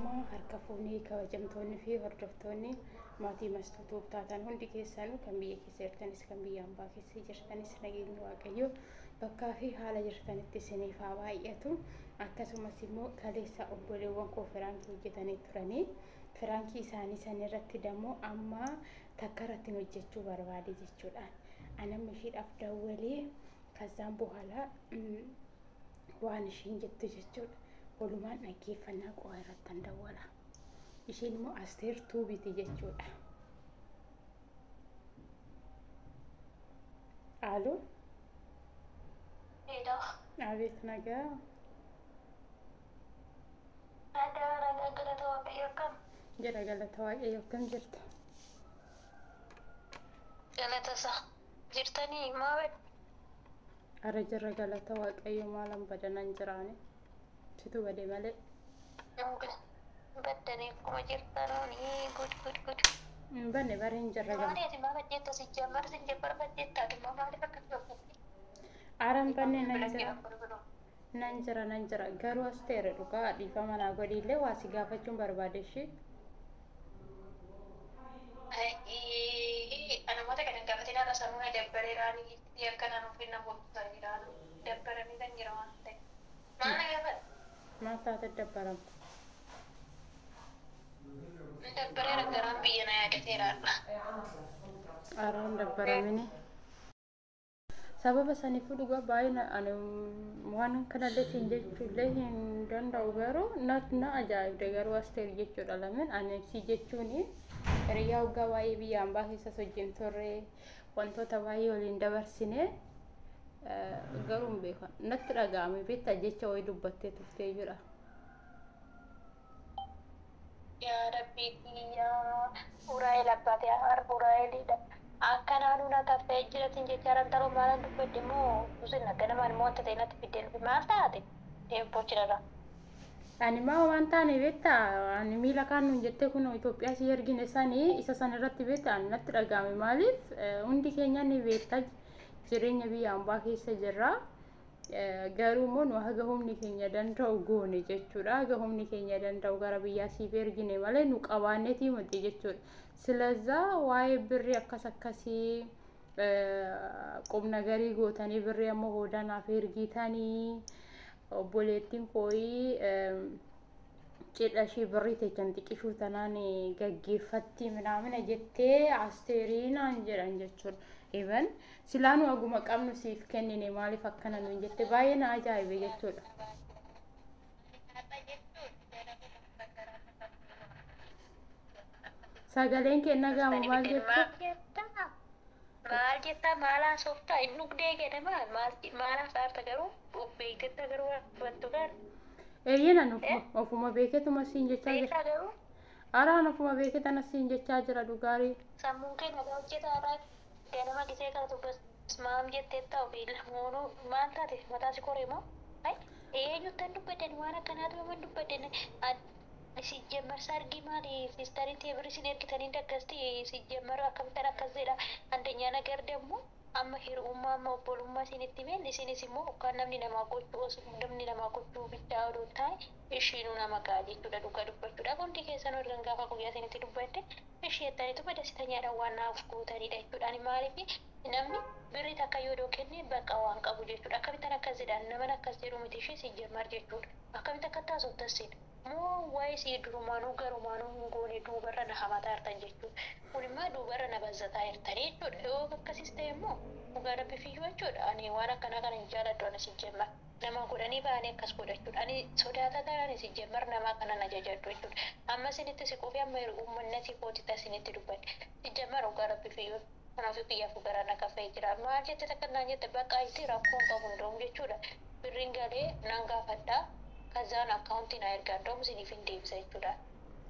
harka fuunii kabajamtoonni fi hordoftoonni maatii mastuutuuf taatan hundi keessanuu kan biyya keessa jirtanis kan biyya hambaa keessa jirtanis nageenyi waaqayyoo bakkaa fi haala jirtanitti isiniif haa baay'atu. Akkasumas immoo kaleessa obboleewwan koo firaankii hojjetanii turanii firaankii isaanii san irratti dammoo amma takka irratti hojjechuu barbaade jechuudhaan anamma ishiidhaaf dawwalee ከዛም በኋላ waan ishiin jettu jechuudha. Walumaan dhaggeeffannaa qofa irratti dawwala. Isheen immoo Asteer Tuubiti jechuudha. Alo? Hello. Abeet nagaa. Nagaa galata waaqayyoo akkam? Jira galata waaqayyoo akkam jirta? Galata isaa jirtanii maa wedhu? Ara jirra galata waaqayyoo maalan badanan jiraani. Situ bade malee. Baddanii akkuma jirtanii gud. Banne bara hin jirra gama. Maaliif maa baddeetta si jabbar baddeetta dhimma maaliif akkasii hojjette? Aran banne nan jira garuu Asteer dhugaa dhiifama naa godhiillee waa si gaafachuun barbaade ishee. Namoota kana gaafatiin haala sammuu dabbareeraanii akkana nuuf hin namoota jiraan dabbaranii kan jira waan ta'eef. Maal na gaafata? Maal taate dabbaramtu? Dabbareera garaan biyya na yaadateeraadha. Araan dabbaramini. Sababa saniif dhugaa baay'ee waan kanallee siin jechuullee hin danda'u garuu na ajaa'ibde garuu Asteer jechuudha lamin ani si jechuuni hiriyaa waggaa baay'ee biyya hambaa keessas wajjin turre wantoota baay'ee waliin dabarsine garuu hin beekan natti dhaga'ame beektaa jecha wayii dubbattee turtee jira. Yaa Rabbii kiyyaa Uraa'el abbaatee Uraa'elidha. Akkanaan una tattee jiratin jechaaran taroo maalan dubbadde moo usin akkanamaan moo wanta ta'e natti fiddee nufi maal taate deemboo jirara. Ani maa waan taane beektaa ani miila kaan nuun jettee kun Itoophiyaa si ergine sanii isa san irratti beektaa natti dhaga'ame maaliif hundi keenya ni beektaa jireenya biyya hambaa keessa jirra. Garuu immoo nu haga humni keenya danda'u goone jechuudha. Haga humni keenya danda'u gara biyyaa siif ergine malee nu qabaanneetii miti jechuudha. Silazaa waa'ee birrii akkasii qubna garii gootanii birrii ammoo hoodanaaf ergitanii obboleettiin kooyii cidha ishee birrii teechan xiqqishuu tanaan gaggeeffatti minaamina jettee Asteerinaan jedhan jechuudha. Even silaanu aguma qabnu siif kennine maaliif akkana nuun jette baay'ee na ajaa'ibe jechuudha. Sagaleen kee nagaamu maal jetta? Maal jetta maalaa sooftaa hin dhugdee jedhama maalaa saarta garuu beektetta garuu wantu gaar. Eeyyena ofuma beeketuma siin jechaa jira. Garuu Araan ofuma beeketana siin jechaa jira dhugaarii. sammuu kee nagaa hojjetaa ganama gisee kana tubbas maam jettee ta'u ilmoonuu maal taate mataa si koree moo? Eenyutti dubbadden waan akkanaatu nama dubbadden si jemmar sargi maali sistarii teebiri sin ergitanii daggasti si jemmar akkamittan akkas jedha andeenyaa nagar demmoo amma hir'ummaa amma obbolummaa isinitti meen isinis immoo ukkaan namni namaa gochuu biddaa odoo taa'e ishiinuu nama ga'a jechuudha dhugaa dubbachuudha hundi keessan irraan gaafa guyyaa isinitti dubbadde ishii jettaniitu badasitaniidhaan waan naaf gootanidha jechuudhaan maaliif namni birri takka yoo kenne bakka waan qabu jechuudha akkamittan akkas jedhaan naman akkas jedhu miti ishii si jemmar jechuudha akkamitti akka taasoftassin moo waa'ee si durumaanuu garumaanuu hin goone duubarra na hamataa jirtan jechuudha kun immoo duubarra na bazzataa jirtanii jechuudha yoo akkasis ta'e immoo dhugaa rabbi fiyyuu jechuudha ani waan akkanaa kana hin jaaladhu ani si jemmar nama godhanii ba'anii akkas godhachuudha ani sodaata ta'anii si jemmar namaa kana na jajadhu jechuudha amma isinitti si quufee amma uummanni si kootita isinitti dubbadhe si jemmar dhugaa rabbi fiyyuu kanaafuu kiyyaafuu garaa na kafee jira maal jette takka naan jette bakka itti rakkoon qabu hunda'u jechuudha birriin galee nan gaafadhaa kazaan akkaawuntii na ergaa ndoomu isiniif hin deebisa jechuudha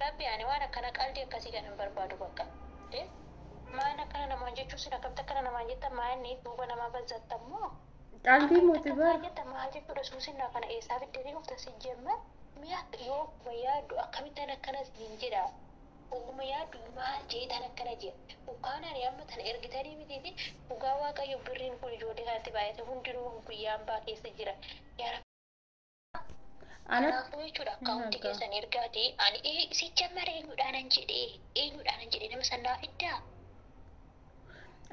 rabbi ani waan akkana qalbii akkasii kan hin barbaadu bakka maan akkana namaan jechuun sin akkamitti akkana namaan jetta maanni duuba namaa bazzattammoo qalbii mootibar jetta maal jechuudha suusin naa kana eessaa biddeenii dhufta si jemma mi'a yoo yaaddu akkamittan akkana hin jedha oguma yaaddu maal jeetan akkana jedha ukkaan ani amma tana ergitanii mitiifi dhugaa waaqayyo birriin kun ijoollee kanatti baay'ate hundinuu guyyaan baa keessa jira yaa Kanaafuu jechuudha akkaawuntii keessan ergaati ani si jammare eenyudhaanan jedhee nama sanaa fiddaa.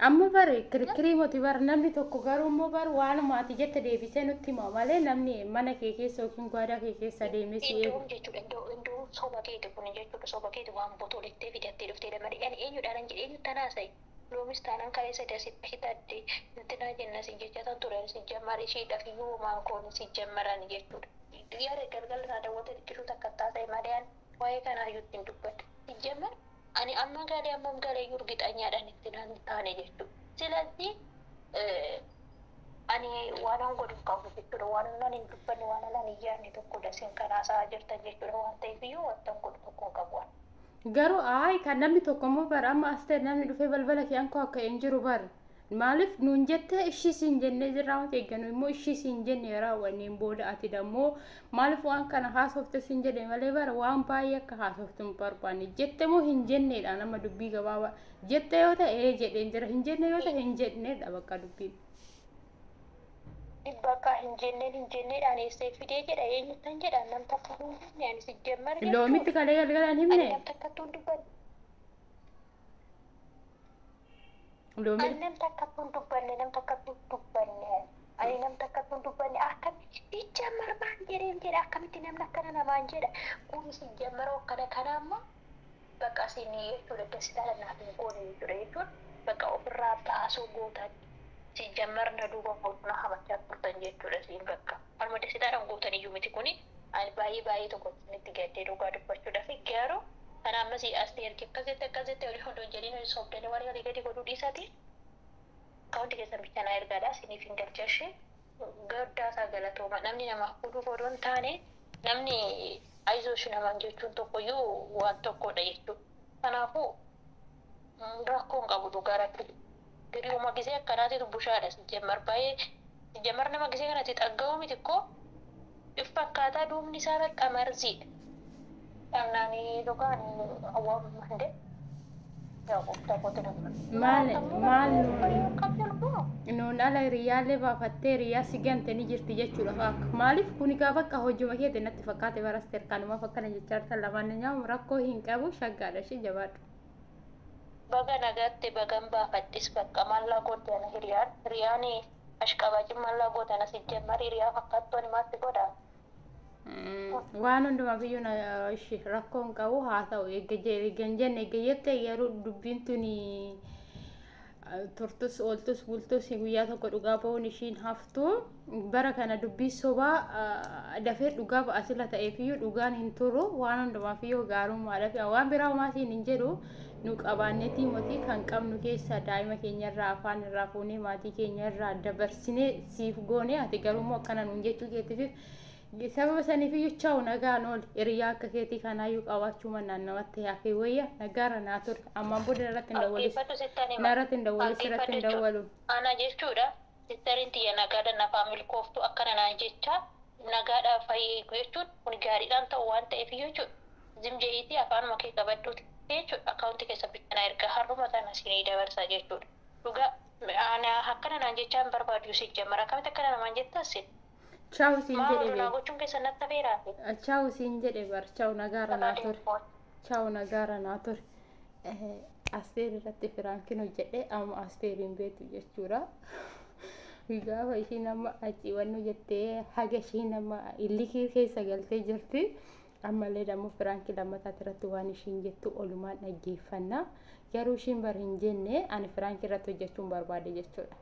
Amma bare kirkirii moti bar namni tokko garuu immoo bar waanuma ati jette deebisee nutti hima malee namni mana kee keessa yookiin gwaadaa kee keessa deemee si eegu. Jechuudha iddoo soba keeti kun jechuudha soba keeti waan botolettee fidattee dhuftee dabalee ani eenyudhaanan jedhee eenyu tanaasayi. Loomis taanaan kaleessa dasitti hidhatte intinaa jenna si jechatan ture si jammar isheedhaaf iyyuu maankoon si jammaran jechuudha. Yaada galgala naa daawwata xiqqishuu takka taasise malee waa'ee kanaa iyyuu ittiin dubbadde si jammar ani amma galee iyyuu urgixanyaadhaan itti naan taane jechuudha. Silatti ani waan godhu qabu jechuudha waan nan hin dubbanne waan nan hin yaadne tokkodha isin kanaasaa jirtan jechuudha waan ta'eef iyyuu wantan godhu tokko qabu. Garuu kan namni tokko immoo bara amma as ta'e namni dhufee balbala kee ankoo akka hin jiru bara maaliif nuun jettee ishii siin jennee jirraa wanti eeggannu immoo ishii siin jennee raawwanneen booda ati dammoo maaliif waan kana haasofte siin jedhe malee bara waan baay'ee akka haasoftu hin barbaanne jette moo hin jenneedha nama dubbii gabaabaa jette yoo ta'e jedheen jira hin jenne yoo ta'e hin jenneedha bakka dubbiin. Bakka hin jenneedhaan eessee fidee jedha eenyutan jedha nam takka hin jenne ani si jammar jechuudha. Loomitti kalee galgalaan himne. Nam takkattuu hin dubbanne. Loomitti. Nam takkattuu hin dubbanne. Ani nam takkattuu hin dubbanne akkamitti jammar baan jedheen jedha akkamitti namni akkana namaan jedha kun si jammaroo akkana kana ammoo bakka isinii jechuudha dasitaa naaf hin goone jechuudha jechuudha bakka ofirraa baasuu gootan. Si jammar na duuba na hamachaa turtan jechuudha siin bakka alma dasitaadhaan gootan iyyuu miti kuni ani baay'ee tokko itti gaddee dhugaa dubbachuudhaaf garuu kana ammas Asteer akkasitti olii hundoo jedhiin olii soobdanii walii gadi godhuu dhiisati akaawunti keessan bichanaa ergaadhaa siniif hin galchashee gaddaa isaa galatooma namni nama fuudhuuf odoo hin taane namni ayizooshi namaan jechuun tokkoyyuu waan tokkodha jechuudha kanaafuu rakkoon qabu dhugaa rakkoo. Giriyooma gisee akkanaatitu bushaadha si jammar nama gisee kanatti xagga'uu miti koo ifa akkaataa duubni isaa bakka marziidha. Dhamnaanii dhugaan awwaamuma hinde maal nuun ala hiriyaallee baafattee hiriyaa si gante ni jirti jechuudha akka maaliif kun egaa bakka hojii keetti natti fakkaate bara Asteer kanuma fakkana jechaa jirtan lamaan nyaamu rakkoo hin qabu shaggaadha ishee jabaadhu. Baga nagaatti bagan baafadhis bakka maallaa gootan hiriyaan ashqabaatiin maallaa gootan si jammar hiriyaa fakkaattoon maatti godha. Waan hundumaaf iyyuu ishee rakkoon qabu haa ta'u eeggan jenne eeggayyette yeroo dubbiin tuni turtus ooltus bultus guyyaa tokko dhugaa ba'uun ishiin haftu bara kana dubbii sobaa dafee dhugaa ba'asila ta'eef iyyuu dhugaan hin turu waan hundumaaf iyyuu gaarummaadhaaf waan biraa homaasiin hin jedhu nu qabaanneetii mootii kan qabnu keessa daa'ima keenyarraa afaan irraa fuunee maatii keenyarraa dabarsinee siif goone ati garuu akkana nuun jechuu keetiif sababa saniif iyyuu chaa'u nagaan ol hiriyaa akka keetii kanaayyuu qabaachuu mannaan namatti yaafee wayya nagaara naa ture ammaan booda irratti hin dawwalis narratti hin dawwalis irratti hin dawwalu. Ana jechuudha sittariin tiyya nagaadha nafaa milkooftu akkana naan jecha nagaadhaa fayyee jechuun kun gaariidhaan ta'u waan ta'eef jechuudha zimjeetii afaanuma kee qabadhuuti jechuudha akaawuntii keessa bichanaa erga har'uma sana siinii dabarsaa jechuudha dhugaa ana akkana naan jechaan barbaadu si jammar akkamitti akkana namaan jettaas Ciao sin jedhe be. Gochuun keessa natti beeraati. Ciao sin jedhe bar. Ciao nagaara naa ture. Ciao nagaara naa ture. Asteer irratti firaankiin hojjedhe amma Asteeriin beektu jechuudha. Gaafa ishii nama achiiwannu jettee haga ishii nama illikii keessa galtee jirti. Ammallee dammoo firaankii lammataati irratti waan ishiin jettu olumaan dhaggeeffannaa. Garuu ishiin bar hin jenne ani firaankii irratti hojjechuun barbaade jechuudha.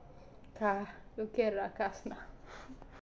Kaa dhukkeerraa kaasna.